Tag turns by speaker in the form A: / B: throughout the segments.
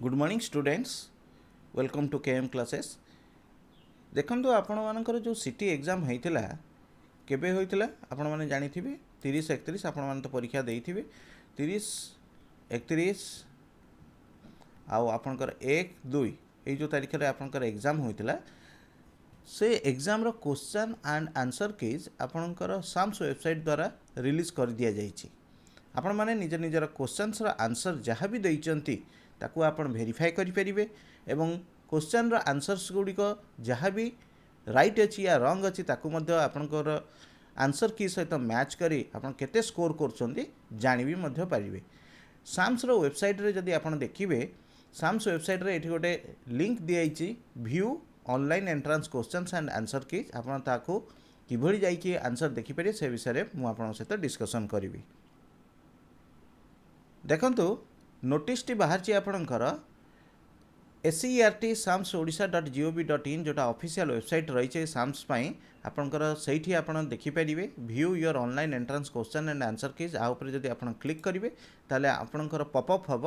A: Good morning students, welcome to Kmclasses। देखो आपण मानकर जो सिटी एग्जाम होता केबे होता आपण मैंने जानी 30-31 आपण मैंने तो परीक्षा देते 30-31 आपणकर 1-2 ये जो तारीख में आपणकर एग्जाम होता से एग्जाम रो क्वेश्चन एंड आंसर कीज आपणकर साम्स वेबसाइट द्वारा रिलीज कर दिया जाइए। आपण माने निज निजर क्वेश्चन्स रो आंसर जहाँ भी देइचंती ताकू आपण वेरीफाई करें एवं क्वेश्चन रो आंसर्स गुड़िक जहाँ भी राइट अच्छी या रंग अच्छी ताकू मध्य आपणकर आंसर की सहित मैच करी आपण केते स्कोर करछंती जानि भी मध्य पारिबे। साम्स रो वेबसाइट रे जदि आपण देखिबे साम्स वेबसाइट रे एठी गोटे लिंक दियाइछि view online entrance questions and answer key आपण ताकू किभଳି जाइए आंसर देखिपारे से विषय में मुझे सहित डिस्कसन करी। देखंतु नोटिस टी बाहर आपणकर SERT SAMS.odisha.gov.in जोटा ऑफिशियल वेबसाइट रही साम्स आपणकर से आपन देखिपारे view your online entrance question and answer keys आउपर जदि आपन क्लिक करेंगे ताले आपणकर पॉपअप हम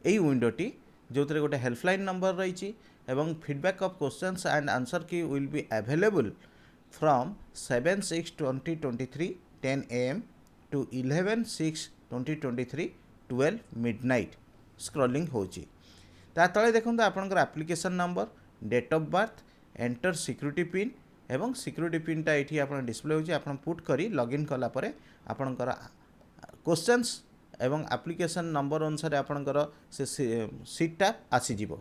A: यही विंडोटी जो गोटे हेल्पलाइन नंबर रही एवं feedback of questions and answer key will be available from 7/6/2023 10 AM to 11/6/2023 12 midnight scrolling होची। ता तले देखंतु आपनकर application number date of birth enter security pin एवं सिक्यूरिटी पिन टा एठी आपन डिस्प्ले होची आपन पुट करी लॉगिन कला परे आपनकर क्वेश्चंस एवं एप्लिकेशन नंबर अनुसार आपनकर से सीट टा आसी जिवो।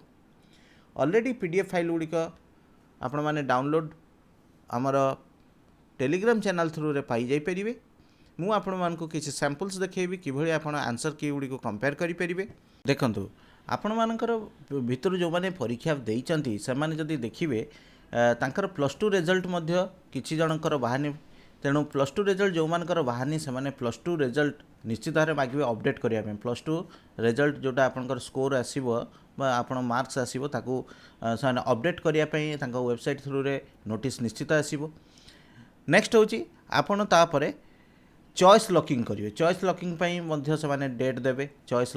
A: ऑलरेडी PDF फाइल गुड़िक आपण माने डाउनलोड आमर टेलीग्राम चैनल थ्रू रे पाई जाई परिबे। मु आपण मानकु किछि सैंपल्स देखैबी किभଳି आपण आंसर की गुड़ी को कंपेयर करि परिबे। देखंतु आपण मानकर भितर जो माने परीक्षा देइचंती से माने जदि देखिबे तांकर +2 रिजल्ट मध्य किछि जनकर बाहानी तेणु +2 रिजल्ट जो मानकर बाहानी से माने +2 रिजल्ट निश्चित भाव मागिबे अपडेट करिया में +2 रिजल्ट जोटा आपनकर स्कोर आसीबो बा आपण मार्क्स आसीबो ताकू साने अपडेट करिया पई तांका वेबसाइट थ्रू रे नोटिस निश्चित आसीबो। नेक्स्ट होची आपण तापरे चॉइस लॉकिंग करिवे। चॉइस लॉकिंग पई मध्य से माने डेट देबे। चॉइस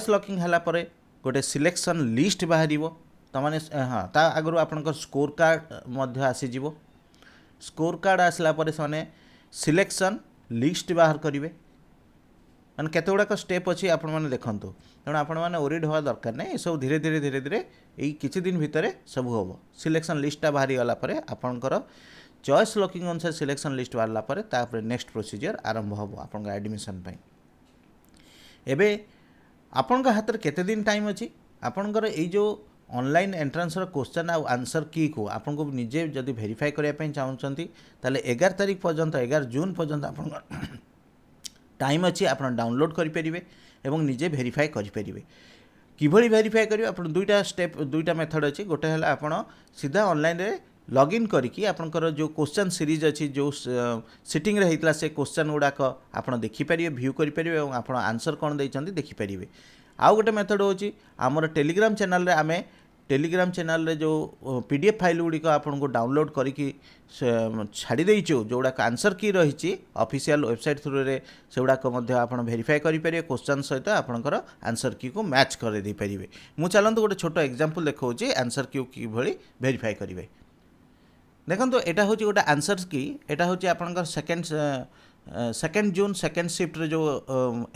A: लॉकिंग हला परे गोटे सिलेक्शन लिस्ट बाहरिबो तमाने हाँ ता आगरु आपनकर स्कोर कार्ड मध्य आसी जिवो। स्कोर कार्ड आसला परे सने सिलेक्शन लिस्ट बाहर करिवे माने केते गुडा स्टेप अछि आपण माने देखंतु तेणु आपण माने ओरिड होवा दरकार नै सब धीरे धीरे एई किछि दिन भितरे सब होबो। सिलेक्शन लिस्ट बाहरी गला परे आपनकर चॉइस लॉकिंग अनुसार सिलेक्शन लिस्ट बाहरला परे तापर नेक्स्ट प्रोसीजर आरंभ होबो आपन एडमिशन पई। एबे आपन हाथ में केते दिन टाइम अच्छी आपनकर ये जो ऑनलाइन एंट्रांस क्वेश्चन आ आंसर की को आपन को निजे जदि वेरीफाई करने चाहते ताले 11 तारीख पर्यंत 11 जून पर्यंत आपन टाइम अच्छी आप डाउनलोड करेंगे एवं निजे वेरीफाई करेंगे। किभଳି वेरीफाई करेंगे आप दुईटा स्टेप दुईटा मेथड अच्छी गोटे है आपन सीधा ऑनलाइन रे लॉगिन करके आपनकर जो क्वेश्चन सीरीज अच्छी जो सिटिंग रे हेतला से क्वेश्चन गुड़ाक आपन देखिपारे व्यू करेंगे और आपन आंसर कौन देइचंती देखिपारे। आउ गोटे मेथड होची आमर टेलीग्राम चैनल रे आमे टेलीग्राम चैनल रे जो PDF फाइल गुड़िक आपन को डाउनलोड करके छाड़ी देइचो जोड़ाक आंसर की रही ऑफिशियल वेबसाइट थ्रू रे सेगुड़ाक मध्य आपन वेरीफाई करेंगे क्वेश्चन सहित आपनकर आंसर की को मैच कर दे पारिबे। मु चलंतु गोटे छोट एग्जांपल देखौची आंसर की किभଳି वेरीफाई करेंगे। देखो यहाँ हूँ गोटे आंसर की यहाँ हूँ आपंकर सेकेंड जून सेकेंड शिफ्ट रे जो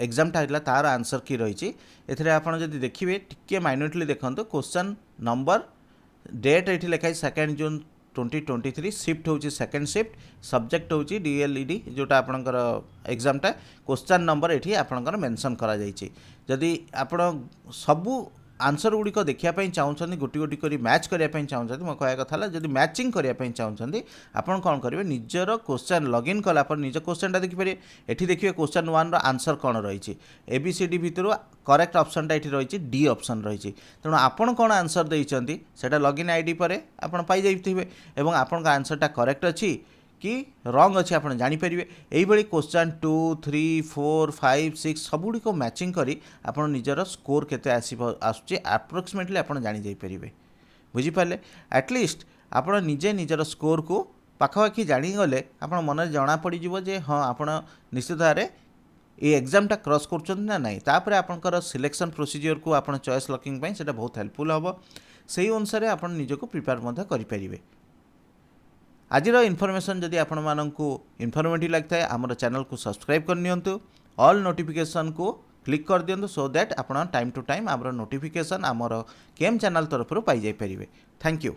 A: एग्जामटा होता तार आंसर की रही आपड़ जब देखिए टिके माइन्यूटली देखो क्वेश्चन नंबर डेट ये लिखाई 2 जून 2023 शिफ्ट हूँ सेकेंड शिफ्ट सब्जेक्ट हूँ DLED जोटा आपंकर एग्जामटा क्वेश्चन नंबर ये आपंकर मेंशन करा जाइए। जदि आप सबू आंसर गुड़िक देखापी चाहते गोटी गोटी कर मैच करने चाहते मो कह कथा जब मैचिंग करने चाहते आपड़ कौन करेंगे निजर क्वेश्चन लॉगिन कलापर निज क्वेश्चनटा देखिपारे। ये देखिए क्वेश्चन 1 रो आंसर कौन रही ABCD भितर करेक्ट ऑप्शनटा ये रही डी ऑप्शन रही तेणु आपड़ कौन आंसर देइचंती सेटा लॉगिन आईडी पर आपड़ पाई जाइथिबे एवं आपन आंसरटा करेक्ट अच्छी कि रंग अच्छे आप जापर यही क्वेश्चन 2 3 4 5 6 सबुड़ी को मैचिंग करी आप निजर स्कोर केते आसुची अप्रोक्सीमेटली आप जापर बुझीपारे। एटलिस्ट आप निजे निजर स्कोर को पाखापाखि जानीगले आप मन जना पड़ जे हाँ आप निश्चित भाव ये एग्जामटा क्रॉस कर ना नहीं तापर आपंकर सिलेक्शन प्रोसीजर को आप चॉइस लॉकिंग से बहुत हेल्पफुल हम से अनुसार आप निजक प्रिपेयर करें। आज इनफॉरमेशन जदि आपण मानकु इनफॉर्मेटिव लगता है आमर चैनल को सब्सक्राइब करनियंतु ऑल नोटिफिकेशन को क्लिक कर दियंतु सो दैट आपण टाइम टू टाइम आमर नोटिफिकेशन आमर केम चैनल तरफ पाई जाई परिबे। Thank you.